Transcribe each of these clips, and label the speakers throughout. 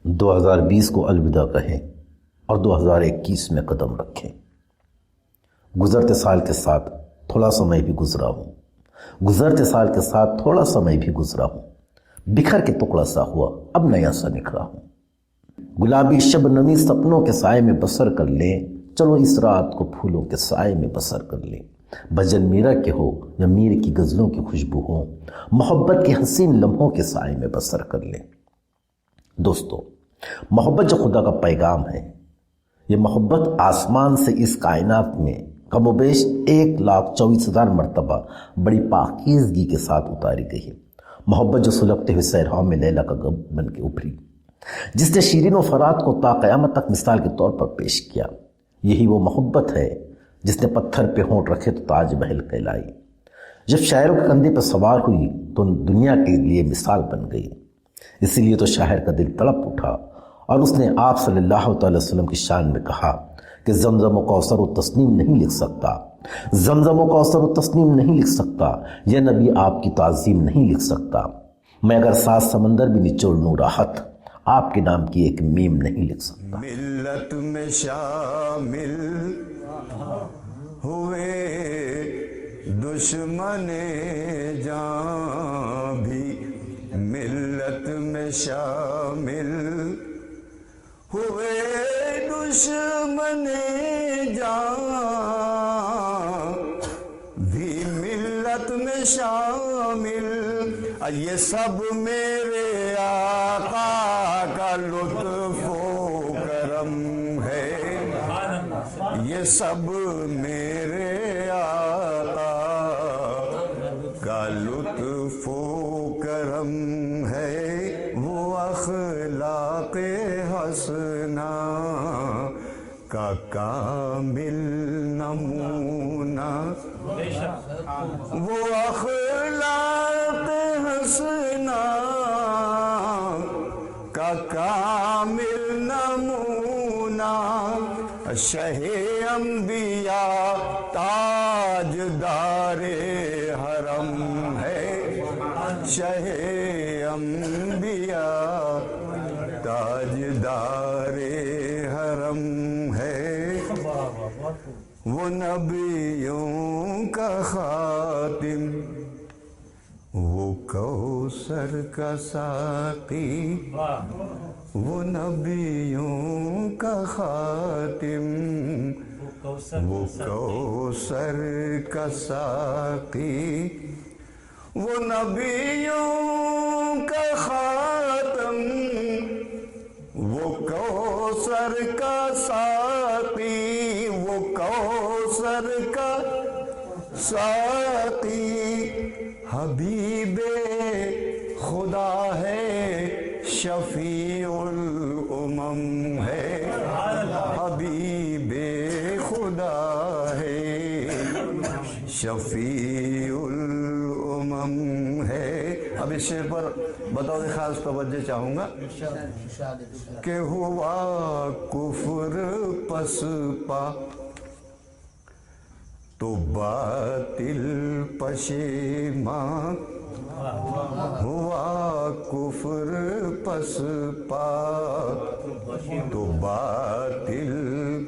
Speaker 1: 2020 کو الوداع کہیں اور 2021 میں قدم رکھیں۔ گزرتے سال کے ساتھ تھوڑا سمے بھی گزرا ہوں، گزرتے سال کے ساتھ تھوڑا سمے بھی گزرا ہوں، بکھر کے ٹکڑا سا ہوا اب نیا سا نکھرا ہوں۔ گلابی شبنمی سپنوں کے سائے میں بسر کر لیں، چلو اس رات کو پھولوں کے سائے میں بسر کر لیں۔ بھجن میرا کے ہو یا میر کی غزلوں کی خوشبو ہو، محبت کے حسین لمحوں کے سائے میں بسر کر لیں۔ دوستو، محبت جو خدا کا پیغام ہے، یہ محبت آسمان سے اس کائنات میں کم و بیش 1,24,000 مرتبہ بڑی پاکیزگی کے ساتھ اتاری گئی ہے۔ محبت جو سلگتے ہوئے صحراؤں میں لیلا کا غم بن کے ابھری، جس نے شیرین و فرات کو تا قیامت تک مثال کے طور پر پیش کیا۔ یہی وہ محبت ہے جس نے پتھر پہ ہونٹ رکھے تو تاج محل کہلائی، جب شاعروں کے کندھے پر سوار ہوئی تو دنیا کے لیے مثال بن گئی۔ اسی لیے تو شاعر کا دل تڑپ اٹھا اور اس نے آپ صلی اللہ علیہ وسلم کی شان میں کہا کہ زمزم و کوثر و تسنیم نہیں لکھ سکتا، زمزم و کوثر و تسنیم نہیں لکھ سکتا، یہ نبی آپ کی تعظیم نہیں لکھ سکتا۔ میں اگر 7 سمندر بھی نچوڑ لوں راحت، آپ کے نام کی ایک میم نہیں لکھ سکتا۔
Speaker 2: ملت میں شامل ہوئے دشمن جان بھی، ملت میں شامل ہوئے دشمن جان بھی، ملت میں شامل، یہ سب میرے آقا کا لطف و کرم ہے، یہ سب میرے آقا کا لطف و کرم ہے، وہ اخلاق حسنہ کا کامل نمونہ، وہ اخلاق حسنہ کا کامل نمونہ، شہ انبیاء تاجدار حرم ہے، شہ انبیاء تاجدار حرم ہے، وہ نبیوں کا خاتم، وہ کوثر کا ساقی، وہ نبیوں کا خاتم، وہ کوثر کا ساقی، وہ نبیوں کا خاتم، وہ کوثر کا ساقی، وہ کوثر کا ساقی، حبیب خدا ہے، شفیع الامم ہے، حبیب خدا ہے، شفیع الامم ہے۔ اب اس شعر پر بطور خاص توجہ چاہوں گا کہ ہوا کفر پس پا تو باطل پشیماں، ہوا کفر پس پا تو باطل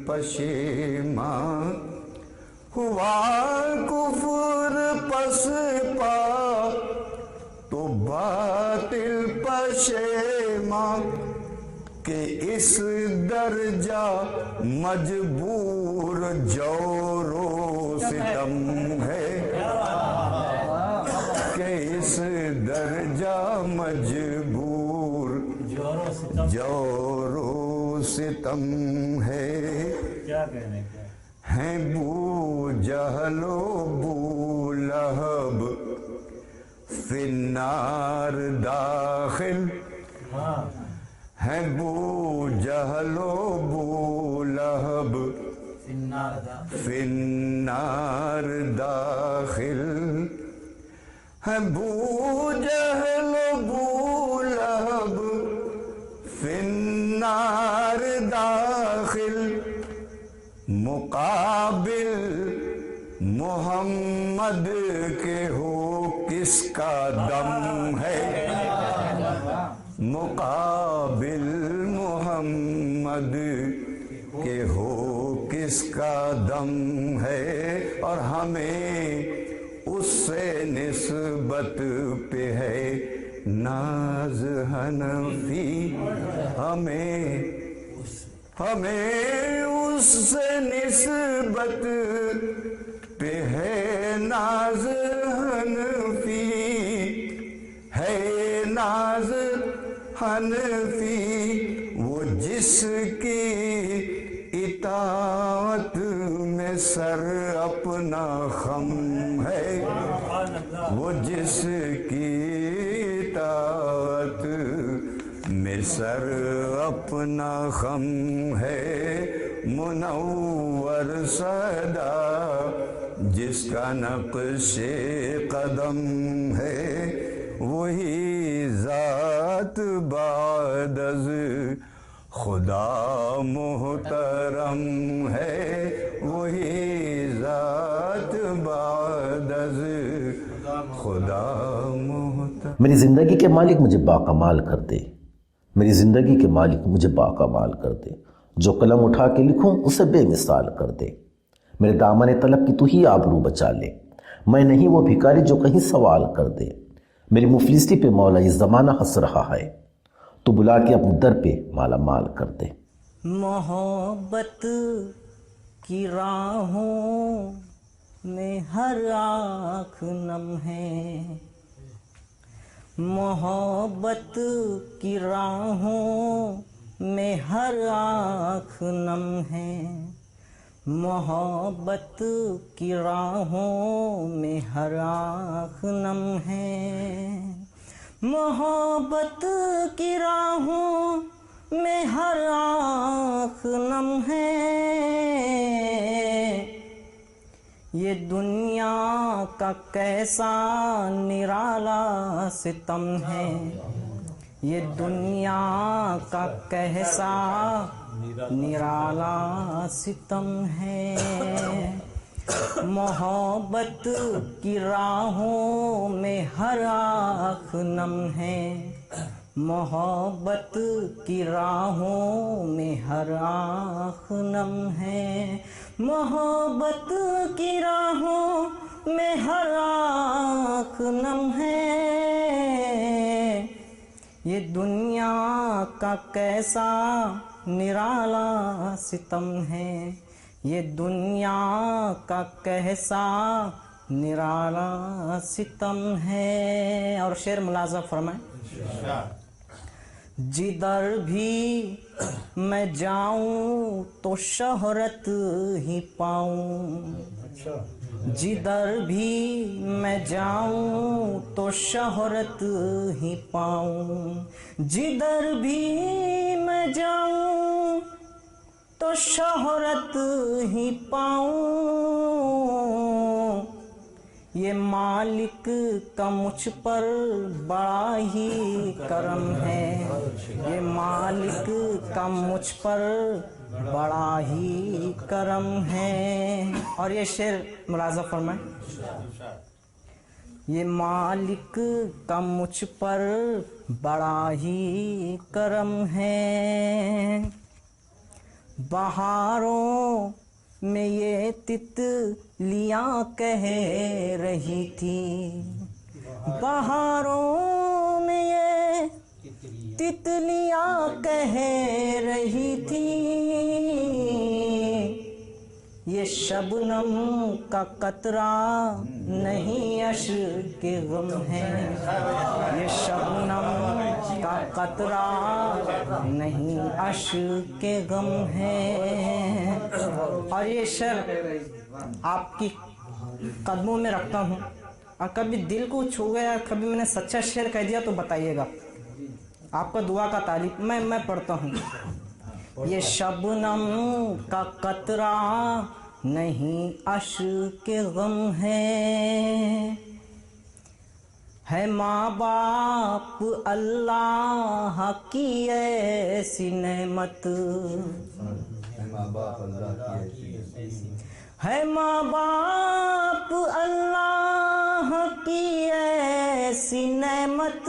Speaker 2: پشیماں، ہوا کفر پس پا تو باطل پشیماں، کہ اس درجہ مجبور جور و ستم ہے، کہ اس درجہ مجبور جور و ستم ہے، ہیں بو جہل و بو لہب فی النار داخل، ہیں بو جہل و بو لہب فی النار داخل، ہیں بو جہل و بو لہب فی النار داخل، مقابل محمد کے ہو کس کا دم ہے، مقابل احمد کہ ہو کس کا دم ہے، اور ہمیں اس سے نسبت پہ ہے ناز حنفی، ہمیں اس سے نسبت پہ ہے ناز حنفی، ہے ناز حنفی، وہ جس کی اطاعت میں سر اپنا خم ہے، وہ جس کی اطاعت میں سر اپنا خم ہے، منور صدا جس کا نقش قدم ہے، وہی ذات بعد از خدا محترم ہے، وہی ذات بعد از خدا محترم۔
Speaker 1: میری زندگی کے مالک مجھے باکمال کر دے، میری زندگی کے مالک مجھے باکمال کر دے، جو قلم اٹھا کے لکھوں اسے بے مثال کر دے، میرے دامن طلب کی تو ہی آبرو بچا لے، میں نہیں وہ بھکاری جو کہیں سوال کر دے، میری مفلسی پہ مولا یہ زمانہ ہنس رہا ہے، تو بلا کے اپنے در پہ مالا مال کر دے۔
Speaker 3: محبت کی راہوں میں ہر آنکھ نم ہے، محبت کی راہوں میں ہر آنکھ نم ہے، محبت کی راہوں میں ہر آنکھ نم ہے، محبت کی راہوں میں ہر آنکھ نم ہے، یہ دنیا کا کیسا نرالا ستم ہے، یہ دنیا کا کیسا نرالا ستم ہے، محبت کی راہوں میں ہر آنکھ نم ہے، محبت کی راہوں میں ہر آنکھ نم ہے، محبت کی راہوں میں ہر آنکھ نم ہے، یہ دنیا کا کیسا نرالا ستم ہے، یہ دنیا کا کیسا نرالا ستم ہے۔ اور شعر ملاحظہ فرمائیں، جدھر بھی میں جاؤں تو شہرت ہی پاؤں، جدھر بھی میں جاؤں تو شہرت ہی پاؤں، جدھر بھی میں جاؤں تو شہرت ہی پاؤں، یہ مالک کا مجھ پر بڑا ہی کرم ہے، یہ مالک کا مجھ پر بڑا ہی کرم ہے۔ اور یہ شعر ملاحظہ فرمائیں، یہ مالک کا مجھ پر بڑا ہی کرم ہے، بہاروں میں یہ تتلیاں کہہ رہی تھی، بہاروں میں یہ تتلیاں کہہ رہی تھی، یہ شبنم کا قطرہ نہیں اشک غم ہے، یہ شبنم کا قطرہ نہیں اشک غم ہے۔ اور یہ شعر آپ کی قدموں میں رکھتا ہوں، اور کبھی دل کو چھو گیا، کبھی میں نے سچا شعر کہہ دیا تو بتائیے گا، آپ کا دعا کا طالب میں پڑھتا ہوں۔ یہ شبنم کا قطرہ نہیں اشک غم ہے ماں باپ اللہ کی ایسی نعمت، ہے ماں باپ اللہ کی ایسی نعمت،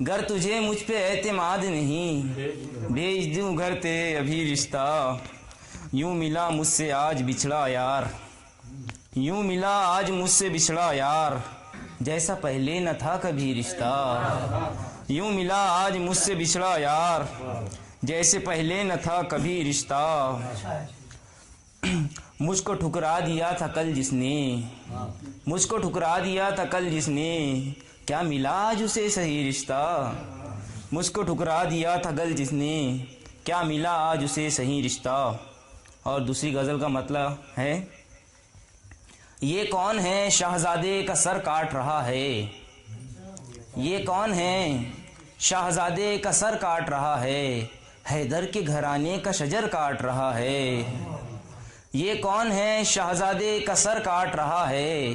Speaker 4: گر تجھے مجھ پہ اعتماد نہیں بھیج دوں گھر تیرے ابھی رشتہ یوں ملا مجھ سے آج بچھڑا یار یوں ملا آج مجھ سے بچھڑا یار جیسا پہلے نہ تھا کبھی رشتہ یوں ملا آج مجھ سے بچھڑا یار جیسے پہلے نہ تھا کبھی رشتہ مجھ کو ٹھکرا دیا تھا کل جس نے مجھ کو ٹھکرا دیا تھا کل جس نے کیا ملا آج اسے صحیح رشتہ مجھ کو ٹھکرا دیا تھا کل جس نے کیا ملا آج اسے صحیح رشتہ اور دوسری غزل کا مطلب ہے یہ کون ہے شہزادے کا سر کاٹ رہا ہے یہ کون ہے شہزادے کا سر کاٹ رہا ہے حیدر کے گھرانے کا شجر کاٹ رہا ہے یہ کون ہے شہزادے کا سر کاٹ رہا ہے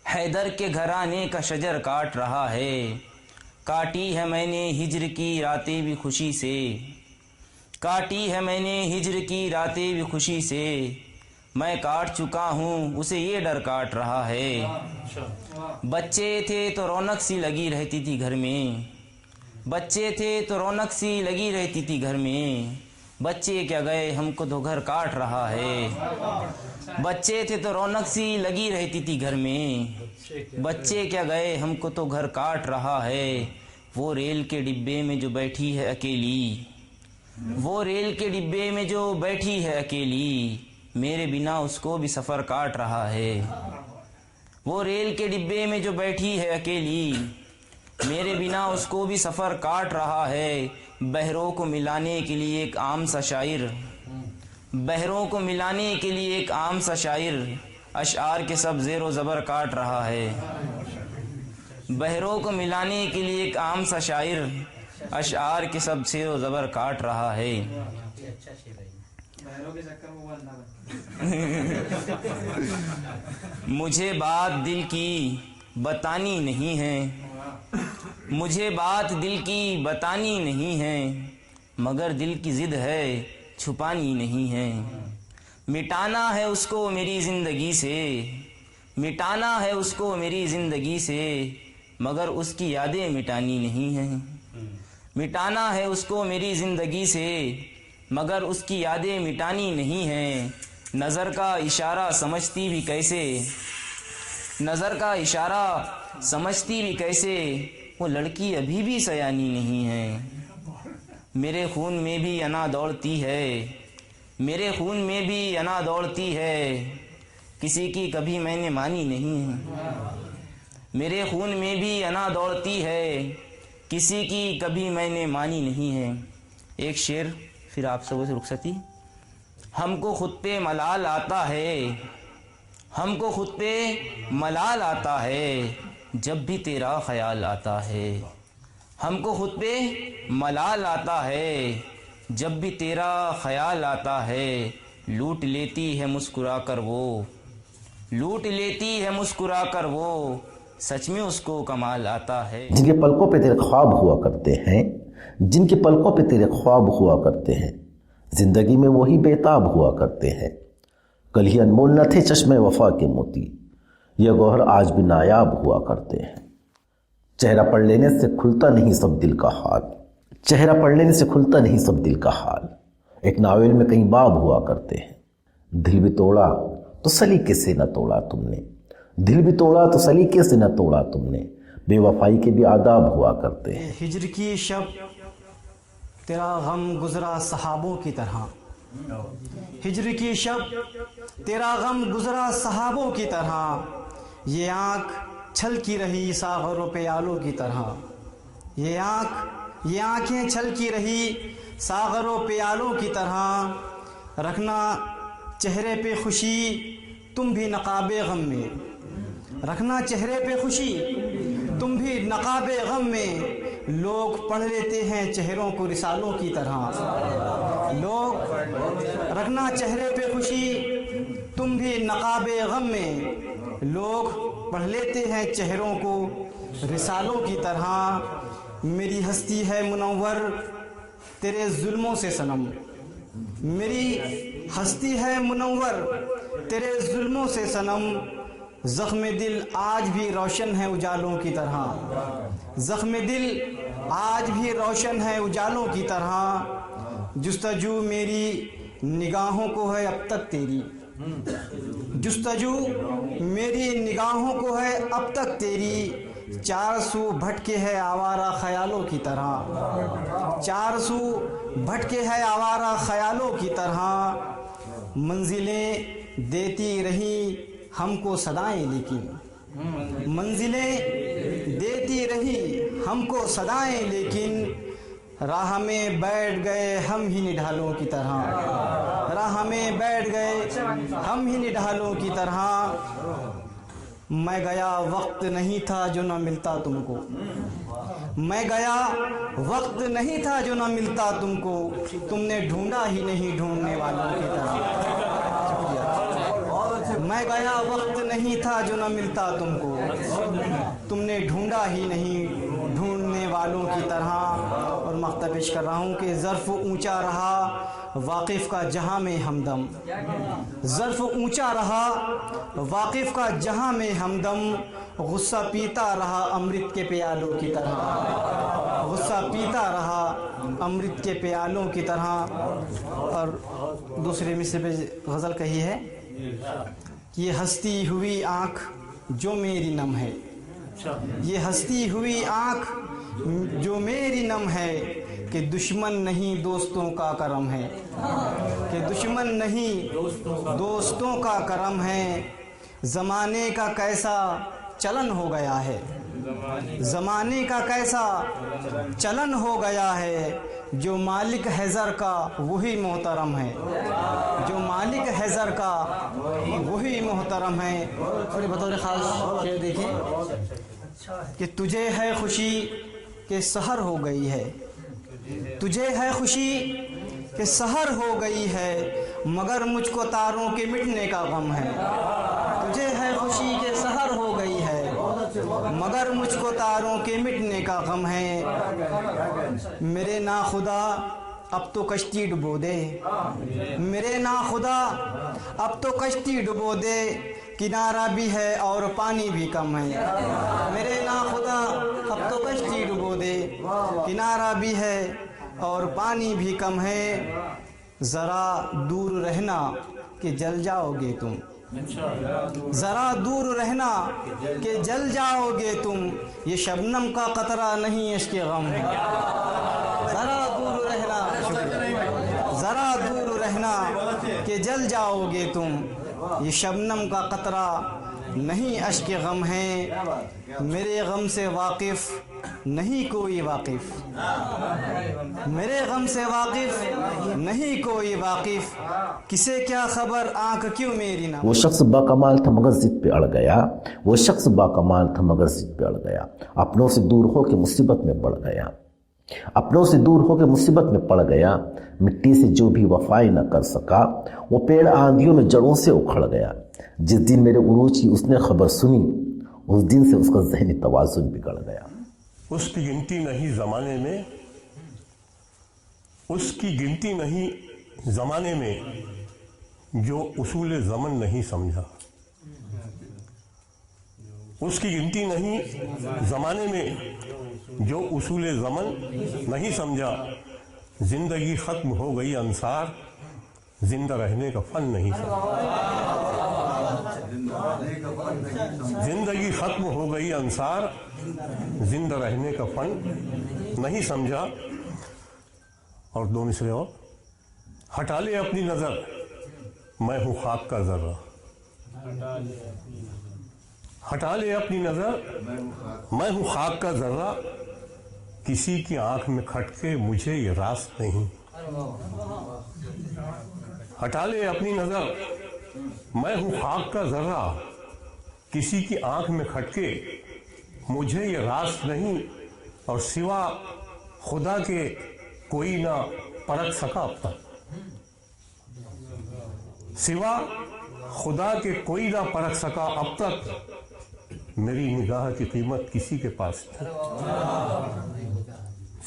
Speaker 4: حیدر کے گھرانے کا شجر کاٹ رہا ہے کاٹی ہے میں نے ہجر کی راتیں بھی خوشی سے کاٹی ہے میں نے ہجر کی راتیں بھی خوشی سے میں کاٹ چکا ہوں اسے یہ ڈر کاٹ رہا ہے بچے تھے تو رونق سی لگی رہتی تھی گھر میں بچے تھے تو رونق سی لگی رہتی تھی گھر میں بچے کیا گئے ہم کو تو گھر کاٹ رہا ہے بچے تھے تو رونق سی لگی رہتی تھی گھر میں بچے کیا گئے ہم کو تو گھر کاٹ رہا ہے وہ ریل کے ڈبے میں جو بیٹھی ہے اکیلی وہ ریل کے ڈبے میں جو بیٹھی ہے اکیلی میرے بنا اس کو بھی سفر کاٹ رہا ہے وہ ریل کے ڈبے میں جو بیٹھی ہے اکیلی میرے بنا اس کو بھی سفر کاٹ رہا ہے بہروں کو ملانے کے لیے ایک عام سا شاعر بہروں کو ملانے کے لیے ایک عام سا شاعر اشعار کے سب زیر و زبر کاٹ رہا ہے بہروں کو ملانے کے لیے ایک عام سا شاعر اشعار کے سب زیر و زبر کاٹ رہا ہے مجھے بات دل کی بتانی نہیں ہے مجھے بات دل کی بتانی نہیں ہے مگر دل کی ضد ہے چھپانی نہیں ہے مٹانا ہے اس کو میری زندگی سے مٹانا ہے اس کو میری زندگی سے مگر اس کی یادیں مٹانی نہیں ہیں مٹانا ہے اس کو میری زندگی سے مگر اس کی یادیں مٹانی نہیں ہیں نظر کا اشارہ سمجھتی بھی کیسے نظر کا اشارہ سمجھتی بھی کیسے وہ لڑکی ابھی بھی سیانی نہیں ہے میرے خون میں بھی انا دوڑتی ہے میرے خون میں بھی انا دوڑتی ہے کسی کی کبھی میں نے مانی نہیں ہے میرے خون میں بھی انا دوڑتی ہے کسی کی کبھی میں نے مانی نہیں ہے ایک شعر پھر آپ سب سے رخصتی ہم کو خود پہ ملال آتا ہے ہم کو خود پہ ملال آتا ہے جب بھی تیرا خیال آتا ہے ہم کو خود پہ ملال آتا ہے جب بھی تیرا خیال آتا ہے لوٹ لیتی ہے مسکرا کر وہ لوٹ لیتی ہے مسکرا کر وہ سچ میں اس کو کمال آتا ہے
Speaker 1: جن کے پلکوں پہ تیرے خواب ہوا کرتے ہیں جن کے پلکوں پہ تیرے خواب ہوا کرتے ہیں زندگی میں وہی بےتاب ہوا کرتے ہیں کل ہی انمول نہ تھے چشمے وفا کے موتی یہ گوہر آج بھی نایاب ہوا کرتے ہیں چہرہ پڑھ لینے سے کھلتا نہیں سب دل کا حال چہرہ پڑھ لینے سے کھلتا نہیں سب دل کا حال ایک ناول میں کئی باب ہوا کرتے ہیں دل بھی توڑا تو سلیقے سے نہ توڑا تم نے دل بھی توڑا تو سلیقے سے نہ توڑا تم نے بے وفائی کے بھی آداب ہوا کرتے ہیں
Speaker 3: ہجر کی شب تیرا غم گزرا صحابوں کی طرح ہجر کی شب تیرا غم گزرا صحابوں کی طرح یہ آنکھ چھلکی رہی ساغر و پیالوں کی طرح یہ آنکھیں چھلکی رہی ساغر و پیالوں کی طرح رکھنا چہرے پہ خوشی تم بھی نقاب غم میں رکھنا چہرے پہ خوشی تم بھی نقاب غم میں لوگ پڑھ لیتے ہیں چہروں کو رسالوں کی طرح لوگ رکھنا چہرے پہ خوشی تم بھی نقاب غم میں لوگ پڑھ لیتے ہیں چہروں کو رسالوں کی طرح میری ہستی ہے منور تیرے ظلموں سے صنم میری ہستی ہے منور تیرے ظلموں سے صنم زخم دل آج بھی روشن ہے اجالوں کی طرح، زخم دل آج بھی روشن ہے اجالوں کی طرح، جستجو میری نگاہوں کو ہے اب تک تیری، جستجو میری نگاہوں کو ہے اب تک تیری، چار سو بھٹکے ہے آوارہ خیالوں کی طرح، چار سو بھٹکے ہے آوارہ خیالوں کی طرح، منزلیں دیتی رہی ہم کو صدائیں لیکن، منزلیں دیتی رہی ہم کو صدائیں لیکن، راہ میں بیٹھ گئے ہم ہی نڈھالوں کی طرح، راہ میں بیٹھ گئے ہم ہی نڈھالوں کی طرح، میں گیا وقت نہیں تھا جو نہ ملتا تم کو، میں گیا وقت نہیں تھا جو نہ ملتا تم کو، تم نے ڈھونڈا ہی نہیں ڈھونڈنے والوں کی طرح، میں گیا وقت نہیں تھا جو نہ ملتا تم کو، تم نے ڈھونڈا ہی نہیں ڈھونڈنے والوں کی طرح۔ اور مقطع پیش کر رہا ہوں کہ ظرف اونچا رہا واقف کا جہاں میں ہمدم، ظرف اونچا رہا واقف کا جہاں میں ہمدم، غصہ پیتا رہا امرت کے پیالوں کی طرح، غصہ پیتا رہا امرت کے پیالوں کی طرح۔ اور دوسرے مصرے پہ غزل کہی ہے کہ یہ ہستی ہوئی آنکھ جو میری نم ہے، یہ ہستی ہوئی آنکھ جو میری نم ہے، کہ دشمن نہیں دوستوں کا کرم ہے، کہ دشمن نہیں دوستوں کا کرم ہے، زمانے کا کیسا چلن ہو گیا ہے، زمانے کا کیسا چلن ہو گیا ہے، جو مالک ہے زر کا وہی محترم ہے، جو مالک ہے زر کا وہی محترم ہے۔ اور بطور خاص شعر دیکھیں کہ تجھے ہے خوشی کہ سحر ہو گئی ہے، تجھے ہے خوشی کہ سحر ہو گئی ہے، مگر مجھ کو تاروں کے مٹنے کا غم ہے، تجھے ہے خوشی کہ سحر ہو گئی ہے، مگر مجھ کو تاروں کے مٹنے کا غم ہے، میرے ناخدا اب تو کشتی ڈبو دے، میرے ناخدا اب تو کشتی ڈبو دے، کنارہ بھی ہے اور پانی بھی کم ہے، میرے ناخدا اب تو کشتی ڈبو دے، کنارہ بھی ہے اور پانی بھی کم ہے، ذرا دور رہنا کہ جل جاؤ گے تم، ذرا دور رہنا کہ جل جاؤ گے تم، یہ شبنم کا قطرہ نہیں اشک غم ہے، ذرا دور رہنا، ذرا دور رہنا کہ جل جاؤ گے تم، یہ شبنم کا قطرہ نہیں اشک غم ہے، میرے غم سے واقف نہیں کوئی واقف، میرے غم سے واقف نہیں کوئی واقف، کسے کیا خبر آنکھ کیوں میری نہ۔
Speaker 1: وہ شخص باکمال تھا مگر ضد پہ اڑ گیا، وہ شخص باکمال تھا مگر ضد پہ اڑ گیا، اپنوں سے دور ہو کے مصیبت میں پڑ گیا، اپنوں سے دور ہو کے مصیبت میں پڑ گیا، مٹی سے جو بھی وفائی نہ کر سکا، وہ پیڑ آندھیوں میں جڑوں سے اکھڑ گیا، جس دن میرے عروج کی اس نے خبر سنی، اس دن سے اس کا ذہنی توازن بگڑ گیا۔
Speaker 5: اس کی گنتی نہیں زمانے میں، اس کی گنتی نہیں زمانے میں، جو اصول زمن نہیں سمجھا، اس کی گنتی نہیں زمانے میں جو اصول زمن نہیں سمجھا، زندگی ختم ہو گئی انصار، زندہ رہنے کا فن نہیں سمجھا، زندگی ختم ہو گئی انصار، زندہ رہنے کا فن نہیں سمجھا۔ اور دو مصرے اور، ہٹا لے اپنی نظر میں ہوں خاک کا ذرہ، ہٹا لے اپنی نظر میں ہوں خاک کا ذرہ، کسی کی آنکھ میں کھٹکے مجھے یہ راز نہیں، ہٹا لے اپنی نظر میں ہوں خاک کا ذرہ، کسی کی آنکھ میں کھٹکے مجھے یہ راز نہیں، اور سوا خدا کے کوئی نہ پرکھ سکا اب تک، سوا خدا کے کوئی نہ پرکھ سکا اب تک، میری نگاہ کی قیمت کسی کے پاس تھی،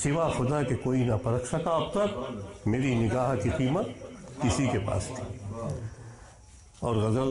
Speaker 5: سوا خدا کے کوئی نہ پرکھ سکا اب تک، میری نگاہ کی قیمت کسی کے پاس تھی۔ اور غزل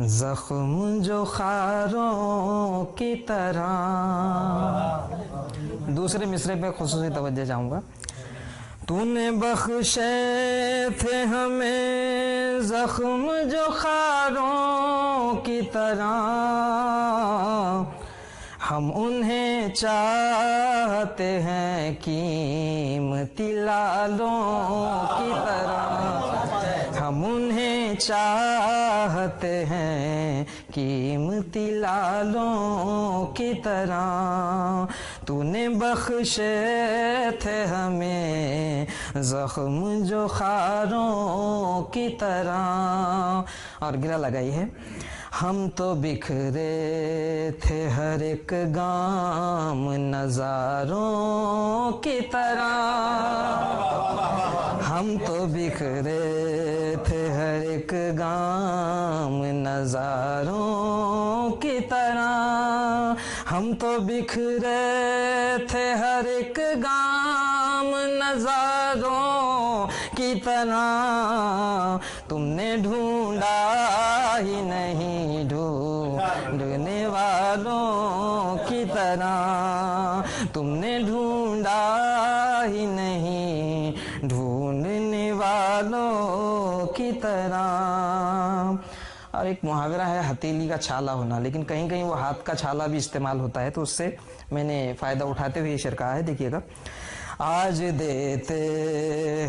Speaker 3: زخم جو خاروں کی طرح. دوسرے مصرے پہ خصوصی توجہ چاہوں گا. تو نے بخشے تھے ہمیں زخم جو خاروں کی طرح, ہم انہیں چاہتے ہیں قیمتی لالوں کی طرح, ہم انہیں چاہتے ہیں قیمتی لالوں کی طرح. تو نے بخشے تھے ہمیں زخم جو خاروں کی طرح. اور گرہ لگائی ہے. ہم تو بکھرے تھے ہر ایک گام نظاروں کی طرح, ہم تو بکھرے تھے ہر ایک گام نظاروں کی طرح, ہم تو بکھرے تھے ہر ایک گام نظاروں کی طرح. تم نے ڈھونڈا ہی نہیں ڈھونڈنے والوں کی طرح, تم نے ڈھونڈا ہی نہیں ڈھونڈنے والوں کی طرح. اور ایک محاورہ ہے ہتھیلی کا چھالا ہونا, لیکن کہیں کہیں وہ ہاتھ کا چھالا بھی استعمال ہوتا ہے, تو اس سے میں نے فائدہ اٹھاتے ہوئے یہ شعر کہا ہے. دیکھیے گا. آج دیتے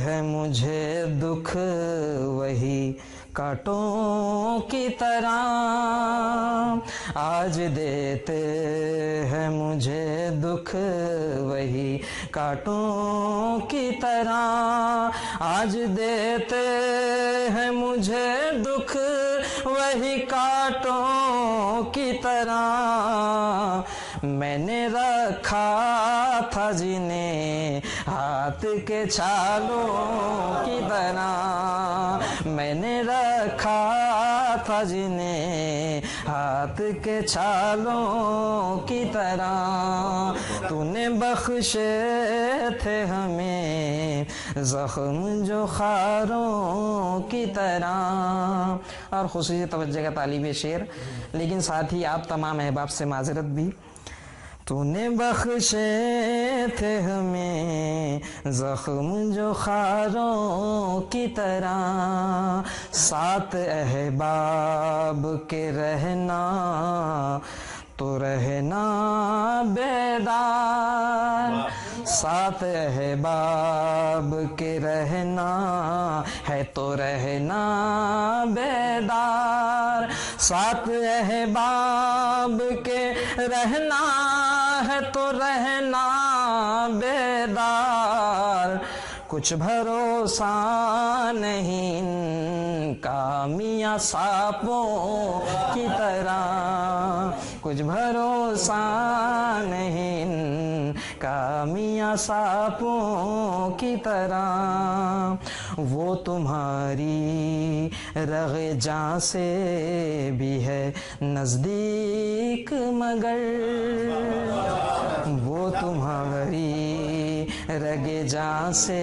Speaker 3: ہیں مجھے دکھ وہی کانٹوں کی طرح, آج دیتے ہیں مجھے دکھ وہی کانٹوں کی طرح, آج دیتے ہیں مجھے دکھ وہی کانٹوں کی طرح. میں نے رکھا تھا جنہیں ہاتھ کے چھالوں کی طرح, میں نے رکھا تھا جنہیں ہاتھ کے چھالوں کی طرح. تو نے بخشے تھے ہمیں زخم جو خاروں کی طرح. اور خصوصی توجہ کا طالب شعر, لیکن ساتھ ہی آپ تمام احباب سے معذرت بھی. تو نے بخشے تھے ہمیں زخم جو خاروں کی طرح, ساتھ احباب کے رہنا تو رہنا بیدار, ساتھ احباب کے رہنا ہے تو رہنا بیدار, ساتھ احباب کے رہنا ہے تو رہنا بیدار. کچھ بھروسہ نہیں کا میاں سانپوں کی طرح, کچھ بھروسہ نہیں کا میاں سانپوں کی طرح. وہ تمہاری رگ جاں سے بھی ہے نزدیک مگر, وہ تمہاری رگ جاں سے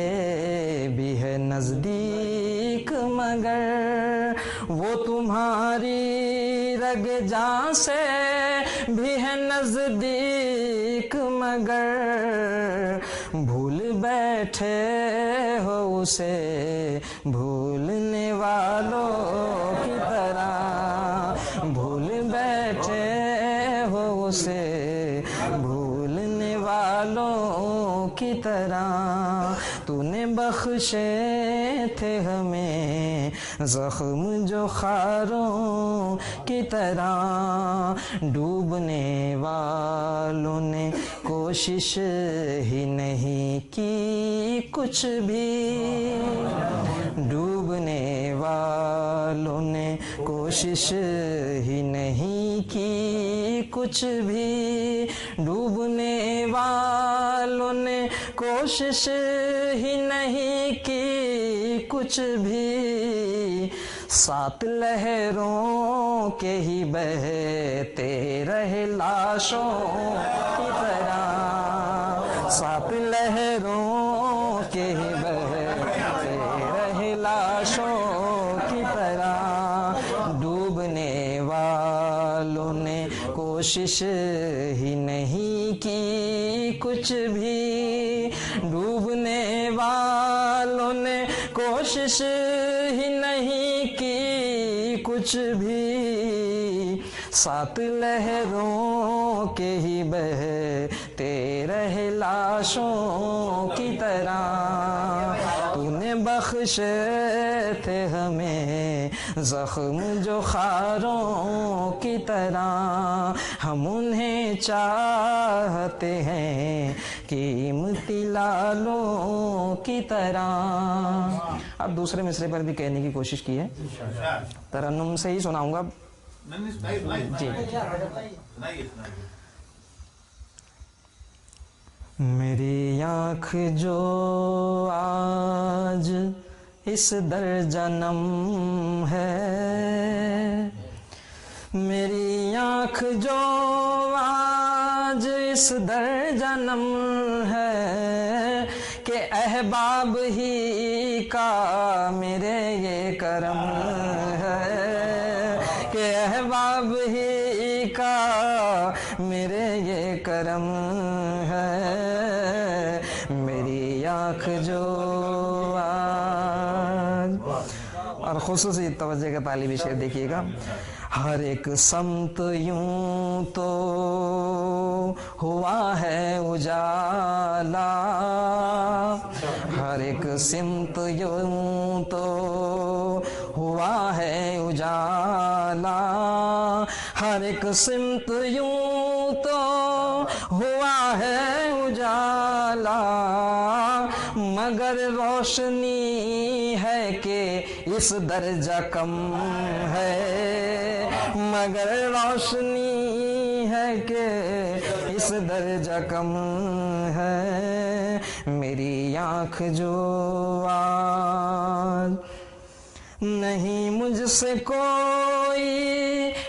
Speaker 3: بھی ہے نزدیک مگر, وہ تمہاری رگ جاں سے بھی ہے نزدیک مگر, بھول بیٹھے ہو اسے بھولنے والوں کی طرح, بھول بیٹھے ہو اسے بھولنے والوں کی طرح. تو نے بخشے تھے ہمیں زخم جو خاروں کی طرح, ڈوبنے والوں نے کوشش ہی نہیں کی کچھ بھی, ڈوبنے والوں نے کوشش ہی نہیں کی کچھ بھی, ڈوبنے والوں نے کوشش ہی نہیں کی کچھ بھی, سات لہروں کے ہی بہتے رہے لاشوں کی طرح, سات لہروں کے ہی بہتے رہے لاشوں کی طرح, ڈوبنے کوشش ہی نہیں کی کچھ بھی، ڈوبنے والوں نے کوشش ہی نہیں کی کچھ بھی، سات لہروں کے ہی بہتے رہے لاشوں کی طرح، تو نے بخشے تھے ہمیں زخم جو خاروں کی طرح، ہم انہیں چاہتے ہیں قیمتی لالوں کی طرح۔ اب دوسرے مصرے پر بھی کہنے کی کوشش کی ہے، ترنم سے ہی سناؤں گا جی۔ میری آنکھ جو آج اس در جنم ہے، میری آنکھ جو آج اس در جنم ہے، کہ احباب ہی کا میرے یہ کرم ہے، کہ احباب ہی کا میرے یہ کرم ہے، میری آنکھ جو آج۔ اور خصوصی توجہ کا طالبی شعر دیکھیے گا، ہر ایک سمت یوں تو ہوا ہے اجالا، ہر ایک سمت یوں تو ہوا ہے اجالا، ہر ایک سمت یوں تو ہوا ہے اجالا، مگر روشنی ہے کہ اس درجہ کم ہے، مگر روشنی ہے کہ اس درجہ کم ہے، میری آنکھ جو آج نہیں مجھ سے کوئی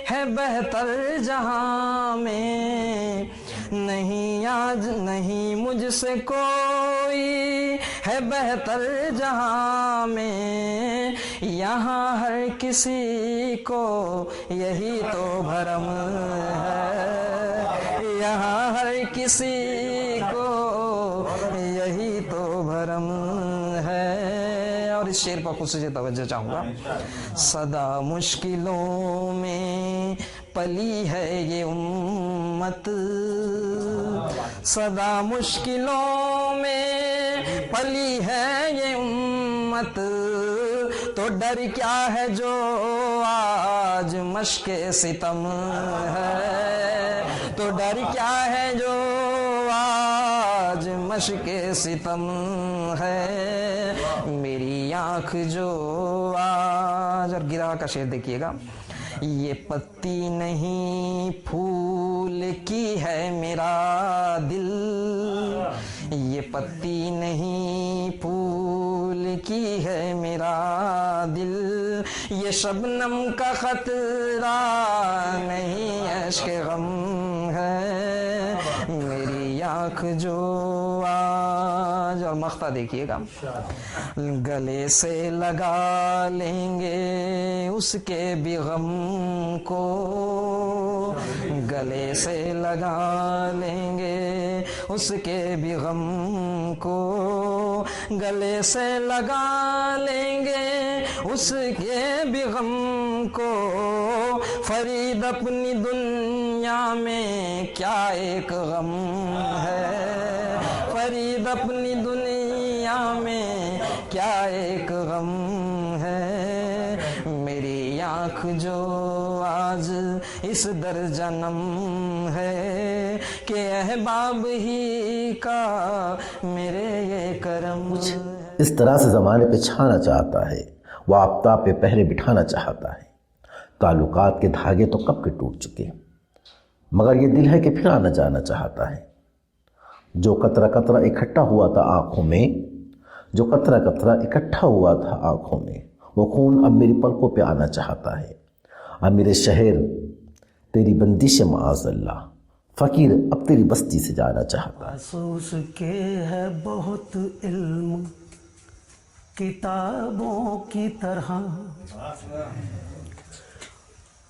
Speaker 3: ہے بہتر جہاں میں، نہیں آج نہیں مجھ سے کوئی ہے بہتر جہاں میں، یہاں ہر کسی کو یہی تو بھرم ہے، یہاں ہر کسی کو یہی تو بھرم ہے۔ اور اس شعر پر خصوصی توجہ چاہوں گا، صدا مشکلوں میں پلی ہے یہ امت، صدا مشکلوں میں پلی ہے یہ امت، تو ڈر کیا ہے جو آج مشق ستم ہے، تو ڈر کیا ہے جو آج مشق ستم ہے، میری آنکھ جو آج۔ اور گرا کا شعر دیکھیے گا، یہ پتی نہیں پھول کی ہے میرا دل، یہ پتی نہیں پھول کی ہے میرا دل، یہ شبنم کا خطرہ نہیں اشک غم ہے، میری آنکھ جو آج۔ اور مقطع دیکھیے گا، گلے سے لگا لیں گے اس کے بھی غم کو، گلے سے لگا لیں گے اس کے بھی غم کو، گلے سے لگا لیں گے اس کے بھی غم کو، فرید اپنی دنیا میں کیا ایک غم ہے، فرید اپنی دنیا میں کیا ایک غم ہے، میری آنکھ جو آج اس در جنم ہے، کہ احباب ہی کا میرے یہ کرم۔
Speaker 1: اس طرح سے زمانے پہ چھانا چاہتا ہے، وہ آفتاب پہ پہرے بٹھانا چاہتا ہے، تعلقات کے دھاگے تو کب کے ٹوٹ چکے، مگر یہ دل ہے کہ پھر آنا جانا چاہتا ہے، جو قطرہ قطرہ اکٹھا ہوا تھا آنکھوں میں، جو قطرہ قطرہ اکٹھا ہوا تھا آنکھوں میں، وہ خون اب میری پلکوں پہ آنا چاہتا ہے، اب میرے شہر تیری بندش معاذ اللہ، فقیر اب تیری بستی سے جانا چاہتا ہے۔
Speaker 6: محسوس کے ہے بہت علم کتابوں کی طرح،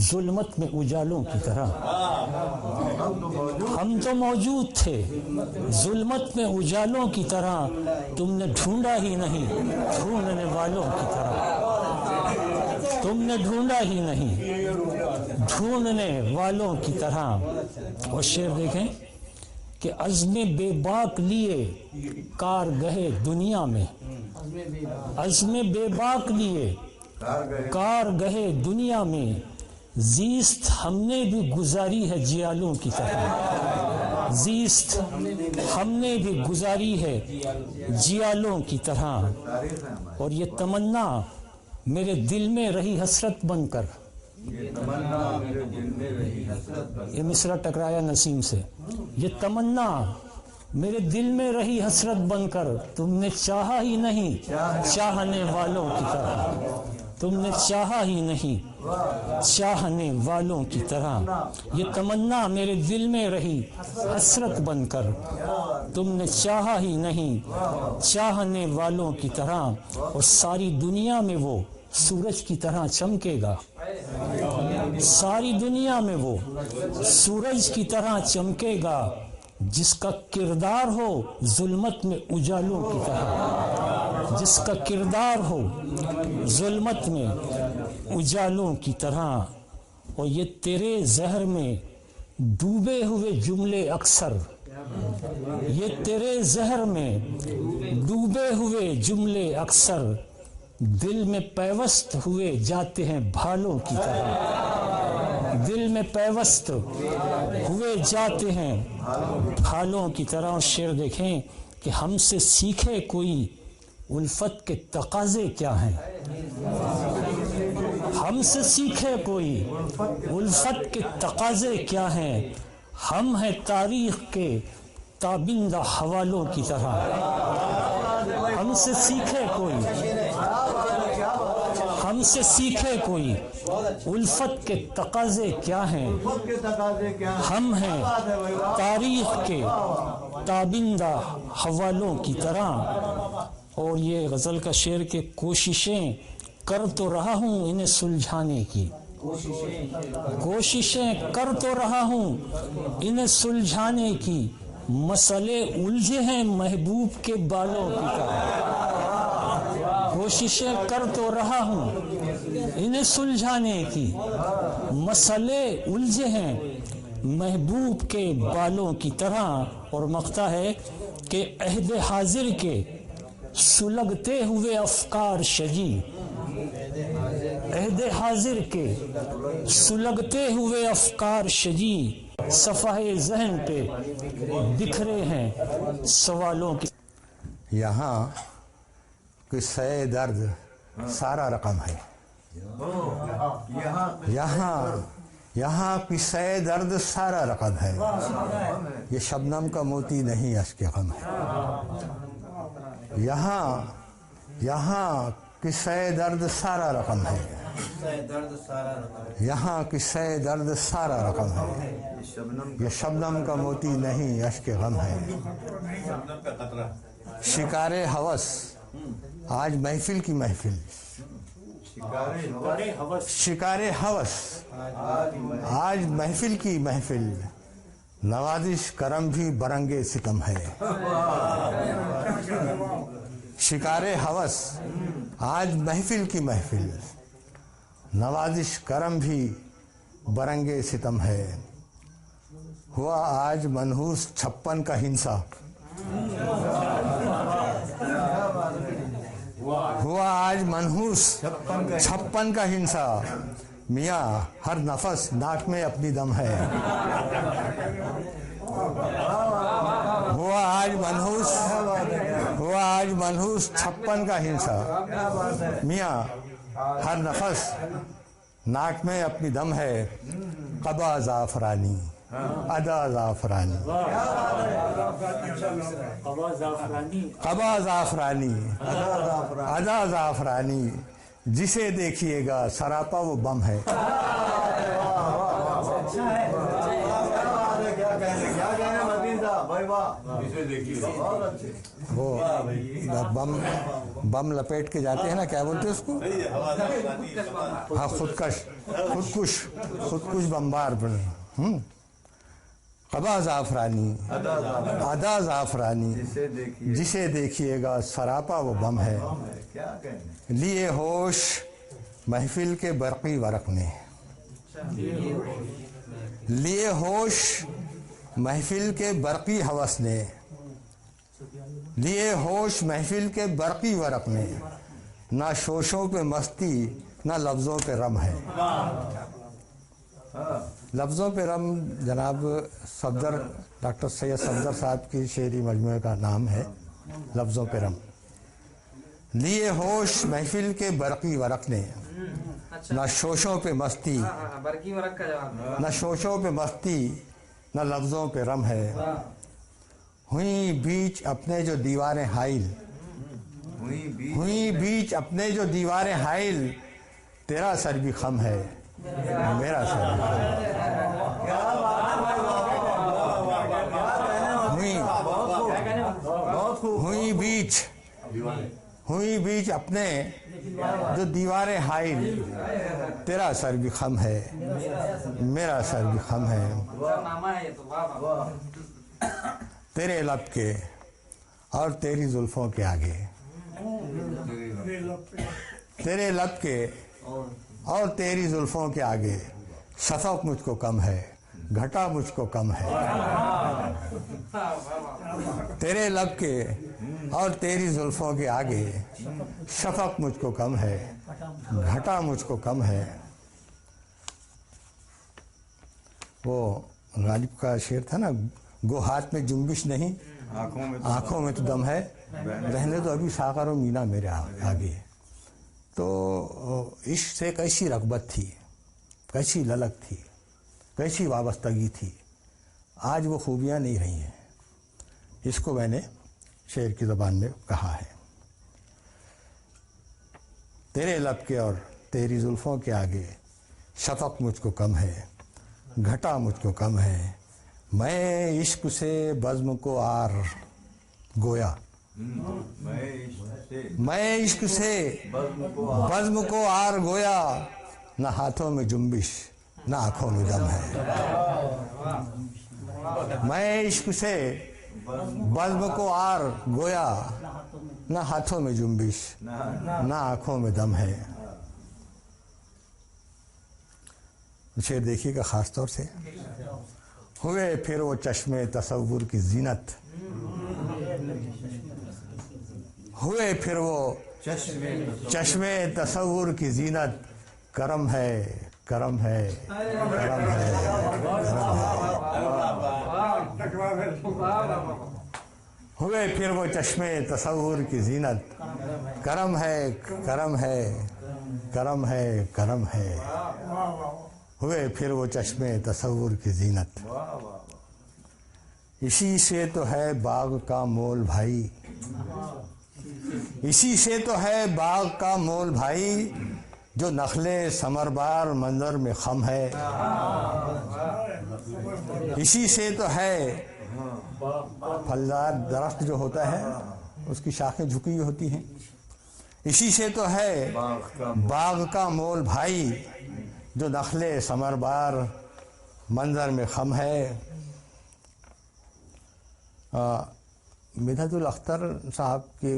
Speaker 7: ظلمت میں اجالوں کی طرح. ہم تو موجود تھے ظلمت میں اجالوں کی طرح، تم نے ڈھونڈا ہی نہیں ڈھونڈنے والوں کی طرح. تم نے ڈھونڈا ہی نہیں ڈھونڈنے والوں کی طرح. اور شعر دیکھیں کہ عزم بے باک لیے کار گہے دنیا میں، عزم بے باک لیے کار گہے دنیا میں، زیست ہم نے بھی گزاری ہے جیالوں کی طرح. زیست ہم نے بھی گزاری ہے جیالوں کی طرح. اور یہ تمنا میرے دل میں رہی حسرت بن کر. یہ مصرع ٹکرایا نسیم سے. یہ تمنا میرے دل میں رہی حسرت بن کر، تم نے چاہا ہی نہیں چاہنے والوں کی طرح. تم نے چاہا ہی نہیں چاہنے والوں کی طرح. یہ تمنا میرے دل میں رہی حسرت بن کر، تم نے چاہا ہی نہیں چاہنے والوں کی طرح. اور ساری دنیا میں وہ سورج کی طرح چمکے گا. ساری دنیا میں وہ سورج کی طرح چمکے گا، جس کا کردار ہو ظلمت میں اجالوں کی طرح. جس کا کردار ہو ظلمت میں اجالوں کی طرح. اور یہ تیرے زہر میں ڈوبے ہوئے جملے اکثر، یہ تیرے زہر میں ڈوبے ہوئے جملے اکثر، دل میں پیوست ہوئے جاتے ہیں بھالوں کی طرح. دل میں پیوست ہوئے جاتے ہیں بھالوں کی طرح. اور شعر دیکھیں کہ ہم سے سیکھے کوئی الفت کے تقاضے کیا ہیں. ہم سے سیکھے کوئی الفت کے تقاضے کیا ہیں، ہم ہیں تاریخ کے تابندہ حوالوں کی طرح. ہم سے سیکھے کوئی ہم سے سیکھے کوئی الفت کے تقاضے کیا ہیں، ہم ہیں تاریخ کے تابندہ حوالوں کی طرح. اور یہ غزل کا شعر کہ کوششیں کر تو رہا ہوں انہیں سلجھانے کی. کوششیں کر تو رہا ہوں انہیں سلجھانے کی، مسئلے الجھے ہیں محبوب کے بالوں کی طرح. کوششیں کر تو رہا ہوں انہیں سلجھانے کی، مسئلے الجھے ہیں محبوب کے بالوں کی طرح. اور مقطع ہے کہ عہد حاضر کے سلگتے ہوئے افکار شجی، عہد حاضر کے سلگتے ہوئے افکار شجی، صفحہ ذہن پہ بکھرے ہیں سوالوں کی.
Speaker 5: یہاں قصہ درد سارا رقم ہے. یہاں قصہ درد سارا رقم ہے. یہ شبنم کا موتی نہیں اشک غم ہے. یہاں قصہ درد سارا رقم ہے. یہاں قصہ درد سارا رقم ہے. یہ شبنم کا موتی نہیں اشک غم ہے. شکار ہوس آج محفل کی محفل، شکار ہوس آج محفل کی محفل، نوازش کرم بھی برنگے ستم ہے. شکار ہوس آج محفل کی محفل، نوازش کرم بھی برنگے ستم ہے. ہوا آج منحوس 56 کا ہنسا، ہوا آج منحوس 56 کا ہنسا، میاں ہر نفس ناک میں اپنی دم ہے. ہوا آج منحوس 56 کا ہنسا، میاں ہر نفس ناک میں اپنی دم ہے. قبا زعفرانی ادا زعفرانی، قبا زعفرانی ادا زعفرانی، جسے دیکھیے گا سراپا وہ بم ہے.
Speaker 8: وہ بم لپیٹ کے جاتے ہیں نا, کیا بولتے ہیں اس کو, ہاں خودکش بمبار پر. قبا زعفرانی ادا زعفرانی, جسے دیکھیے گا سراپا وہ بم ہے. لیے ہوش محفل کے برقی ورق نے, لیے ہوش محفل کے برقی ہوس نے, لیے ہوش محفل کے برقی ورق نے. نہ شوشوں پہ مستی نہ لفظوں پہ رم ہے. لفظوں پہ رم جناب صفدر, ڈاکٹر سید صفدر صاحب کی شعری مجموعے کا نام ہے, لفظوں پہ رم. لیے ہوش محفل کے برقی ورق نے, نہ شوشوں پہ مستی, نہ شوشوں پہ مستی نہ لفظوں پہ رم ہے. ہوئیں بیچ اپنے جو دیواریں حائل, ہوئیں بیچ اپنے جو دیواریں حائل, تیرا سر بھی خم ہے میرا سر بھی خم ہے. ہوئیں بیچ اپنے جو دیواریں حائل, تیرا سر بھی خم ہے میرا سر بھی خم ہے. تیرے لب کے اور تیری زلفوں کے آگے, تیرے لب کے اور تیری زلفوں کے آگے, شفق مجھ کو کم ہے گھٹا مجھ کو کم ہے. تیرے لب کے اور تیری زلفوں کے آگے, شفق مجھ کو کم ہے گھٹا مجھ کو کم ہے. وہ غالب کا شعر تھا نا, گو ہاتھ میں جنبش نہیں آنکھوں میں تو دم ہے, رہنے تو ابھی ساغر و مینا میرے آگے. تو عشق سے کیسی رغبت تھی, کیسی للک تھی, کیسی وابستگی تھی, آج وہ خوبیاں نہیں رہی ہیں. اس کو میں نے شعر کی زبان میں کہا ہے. تیرے لب کے اور تیری زلفوں کے آگے, شفق مجھ کو کم ہے گھٹا مجھ کو کم ہے. میں عشق سے بزم کو آر گویا, میں عشق سے بزم کو آر گویا, نہ ہاتھوں میں جنبش نہ آنکھوں میں دم ہے. میں عشق سے بزم کو آر گویا, نہ ہاتھوں میں جنبش نہ آنکھوں میں دم ہے. شعر دیکھیے گا خاص طور سے. ہوئے پھر وہ چشمے تصور کی زینت, ہوئے پھر وہ چشمے تصور کی زینت, کرم ہے کرم ہے کرم ہے کرم ہے. ہوئے پھر وہ چشمے تصور کی زینت, کرم ہے کرم ہے کرم ہے کرم ہے. ہوئے پھر وہ چشمے تصور کی زینت. اسی سے تو ہے باغ کا مول بھائی, اسی سے تو ہے باغ کا مول بھائی, جو نخلے ثمربار منظر میں خم ہے. اسی سے تو ہے, پھلدار درخت جو ہوتا ہے اس کی شاخیں جھکی ہوئی ہوتی ہیں. اسی سے تو ہے باغ کا مول بھائی, جو نخلے ثمربار منظر میں خم ہے. مدحت الاختر صاحب کی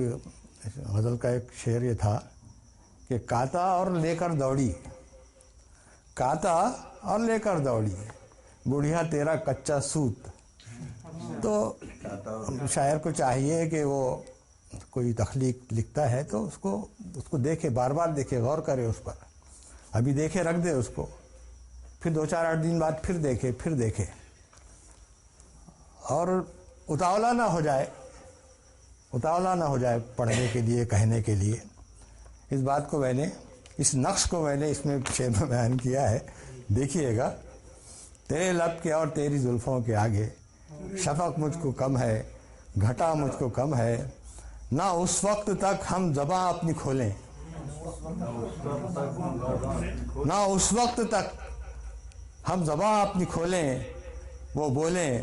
Speaker 8: غزل کا ایک شعر یہ تھا کہ کاتا اور لے کر دوڑی, کاتا اور لے کر دوڑی, بڑھیا تیرا کچا سوت. تو شاعر کو چاہیے کہ وہ کوئی تخلیق لکھتا ہے تو اس کو دیکھے, بار بار دیکھے, غور کرے اس پر. ابھی دیکھے رکھ دے اس کو, پھر 2-4-8 دن بعد پھر دیکھے, اور اتاولا نہ ہو جائے, اتاولا نہ ہو جائے پڑھنے کے لیے, کہنے کے لیے. اس بات کو میں نے, اس نقش کو میں نے اس میں شعر میں بیان کیا ہے. دیکھیے گا. تیرے لب کے اور تیری زلفوں کے آگے, شفق مجھ کو کم ہے گھٹا مجھ کو کم ہے. نہ اس وقت تک ہم زباں اپنی کھولیں, نہ اس وقت تک ہم زباں اپنی کھولیں, وہ بولیں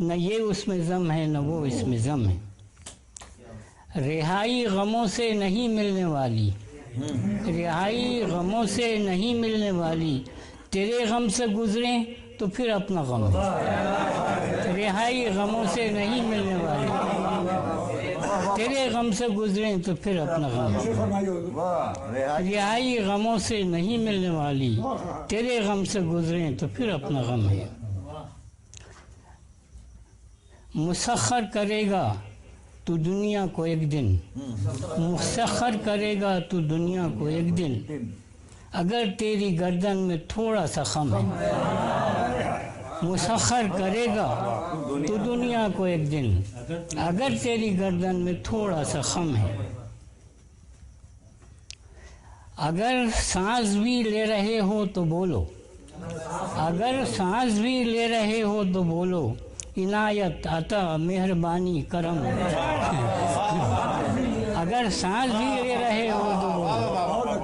Speaker 7: نہ یہ اس میں غم ہے نہ وہ اس میں غم ہے. رہائی غموں سے نہیں ملنے والی، رہائی غموں سے نہیں ملنے والی، تیرے غم سے گزریں تو پھر اپنا غم ہے. رہائی غموں سے نہیں ملنے والی، تیرے غم سے گزریں تو پھر اپنا غم ہے. رہائی غموں سے نہیں ملنے والی، تیرے غم سے گزریں تو پھر اپنا غم ہے. مسخر کرے گا تو دنیا کو ایک دن، مسخر کرے گا تو دنیا کو ایک دن، اگر تیری گردن میں تھوڑا سا خم ہے. مسخر کرے گا تو دنیا کو ایک دن، اگر تیری گردن میں تھوڑا سا خم ہے. اگر سانس بھی لے رہے ہو تو بولو، اگر سانس بھی لے رہے ہو تو بولو، عنایت عطا مہربانی کرم. اگر سانس بھی لے رہے ہو تو بولو،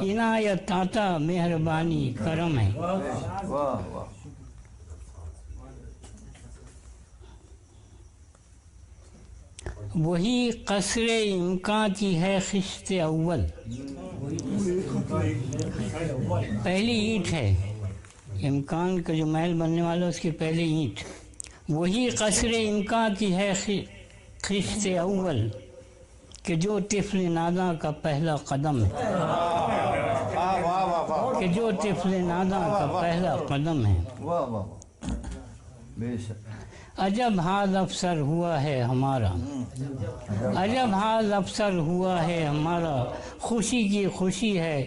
Speaker 7: عنایت عطا مہربانی کرم ہے. وہی قصر امکان کی ہے خشت اول. پہلی اینٹ ہے امکان کا جو محل بننے والا اس کی پہلی اینٹ. وہی قصر امکان کی ہے خشت اول کہ جو طفل ناداں کا پہلا قدم ہے، کہ جو طفل ناداں کا پہلا قدم ہے. عجب حال افسر ہوا ہے ہمارا، عجب حال افسر ہوا ہے ہمارا، خوشی کی خوشی ہے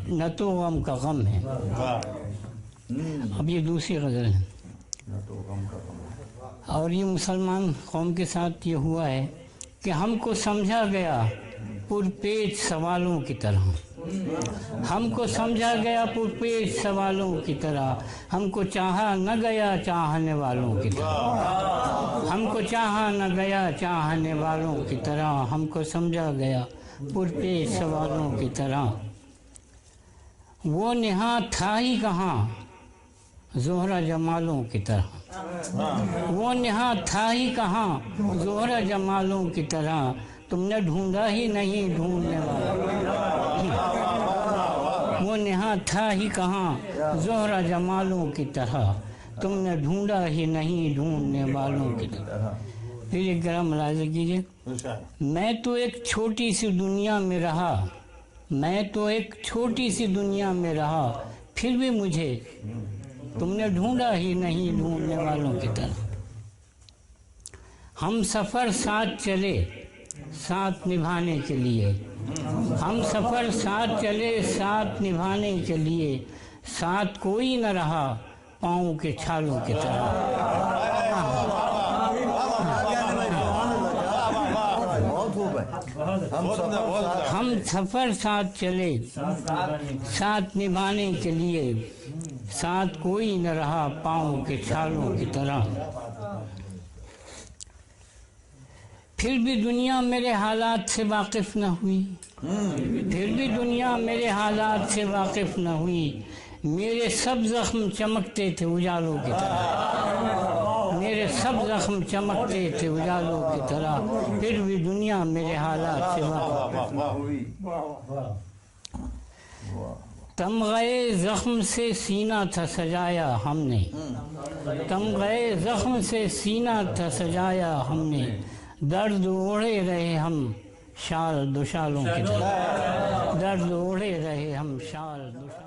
Speaker 7: نہ تو غم کا غم ہے. اب یہ دوسری غزل ہے. اور یہ مسلمان قوم کے ساتھ یہ ہوا ہے کہ ہم کو سمجھا گیا پرپیچ سوالوں کی طرح، ہم کو سمجھا گیا پرپیچ سوالوں کی طرح، ہم کو چاہا نہ گیا چاہنے والوں کی طرح، ہم کو چاہا نہ گیا چاہنے والوں کی طرح، ہم کو سمجھا گیا پرپیچ سوالوں کی طرح. وہ نہاں تھا ہی کہاں زہرہ جمالوں کی طرح، وہ نہاں تھا ہی کہاں زہرہ جمالوں کی طرح، تم نے ڈھونڈا ہی نہیں ڈھونڈنے والا. وہ نہاں تھا ہی کہاں زہرہ جمالوں کی طرح، تم نے ڈھونڈا ہی نہیں ڈھونڈنے والوں کی طرح. پھر ایک گرا ملاحظہ کیجیے. میں تو ایک چھوٹی سی دنیا میں رہا، میں تو ایک چھوٹی سی دنیا میں رہا، پھر بھی مجھے تم نے ڈھونڈا ہی نہیں ڈھونڈنے والوں کی طرح. ہم سفر ساتھ چلے ساتھ نبھانے کے لیے، ہم سفر ساتھ چلے ساتھ نبھانے کے لیے، ساتھ کوئی نہ رہا پاؤں کے چھالوں کی طرح. ہم سفر ساتھ چلے ساتھ نبھانے کے لیے، ساتھ کوئی نہ رہا پاؤں کے چھالوں کی طرح. پھر بھی دنیا میرے حالات سے واقف نہ ہوئی، پھر بھی دنیا میرے حالات سے واقف نہ ہوئی، میرے سب زخم چمکتے تھے اجالوں کی طرح، میرے سب زخم چمکتے تھے اجالوں کی طرح، پھر بھی دنیا میرے حالات سے واقف نہ ہوئی. تمغے زخم سے سینہ تھا سجایا ہم نے، تمغے زخم سے سینہ تھا سجایا ہم نے، درد اوڑھے رہے ہم شال دوشالوں کی طرح، درد اوڑھے رہے ہم شال دوشالوں